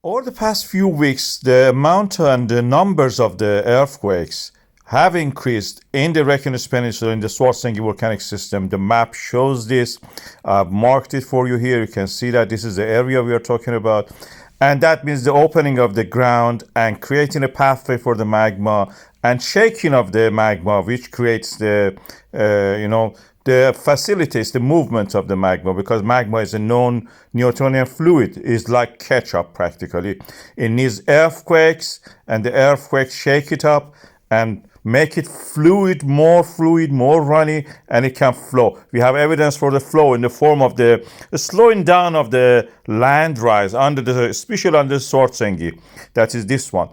Over the past few weeks, the amount and the numbers of the earthquakes have increased in the Reykjanes Peninsula in the Svartsengi volcanic system. The map shows this. I've marked it for you here. You can see that this is the area we are talking about. And that means the opening of the ground and creating a pathway for the magma and shaking of the magma, which creates the facilitates the movement of the magma, because magma is a known Newtonian fluid, is like ketchup practically. It needs earthquakes, and the earthquakes shake it up and make it fluid, more runny, and it can flow. We have evidence for the flow in the form of the slowing down of the land rise especially under the Svartsengi. That is this one.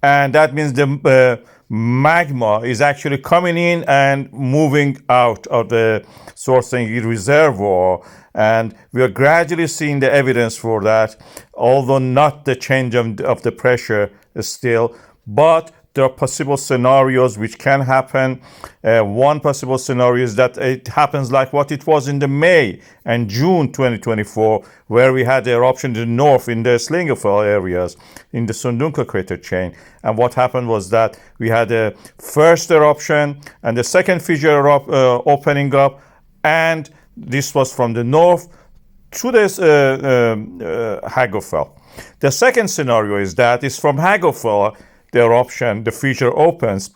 And that means the magma is actually coming in and moving out of the Svartsengi reservoir, and we are gradually seeing the evidence for that, although not the change of the pressure still, but there are possible scenarios which can happen. One possible scenario is that it happens like what it was in the May and June 2024, where we had the eruption in the north in the Slingerfell areas in the Sundhnúks crater chain. And what happened was that we had a first eruption and the second fissure opening up, and this was from the north to this Hagafell. The second scenario is that it's from Hagafell, the eruption, the fissure opens,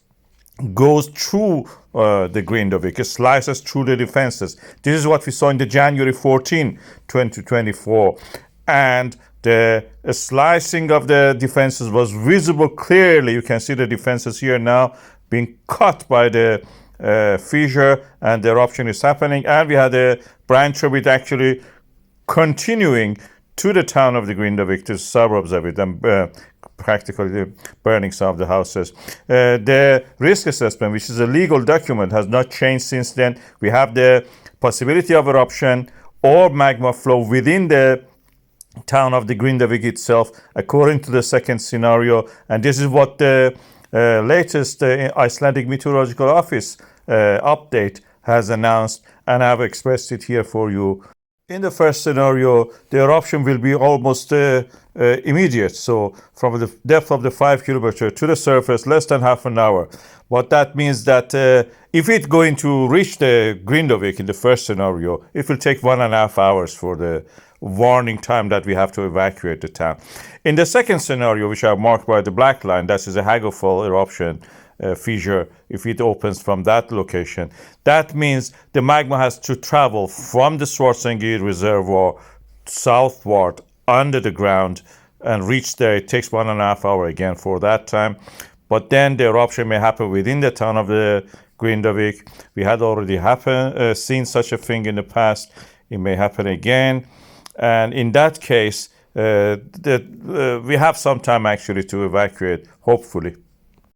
goes through the Grindavík, it slices through the defenses. This is what we saw in the January 14, 2024. And the slicing of the defenses was visible clearly. You can see the defenses here now being cut by the fissure, and the eruption is happening. And we had a branch of it actually continuing to the town of the Grindavík, to suburbs of it, and practically burning some of the houses. The risk assessment, which is a legal document, has not changed since then. We have the possibility of eruption or magma flow within the town of the Grindavík itself, according to the second scenario. And this is what the latest Icelandic Meteorological Office update has announced, and I've expressed it here for you. In the first scenario, the eruption will be almost immediate. So from the depth of the 5 kilometers to the surface, less than half an hour. But that means that if it's going to reach the Grindavík in the first scenario, it will take 1.5 hours for the warning time that we have to evacuate the town. In the second scenario, which I marked by the black line, that is a Hagafell eruption fissure. If it opens from that location, that means the magma has to travel from the Svartsengi reservoir southward under the ground and reach there. It takes 1.5 hours again for that time. But then the eruption may happen within the town of the Grindavík. We had already seen such a thing in the past. It may happen again. And in that case, we have some time actually to evacuate, hopefully.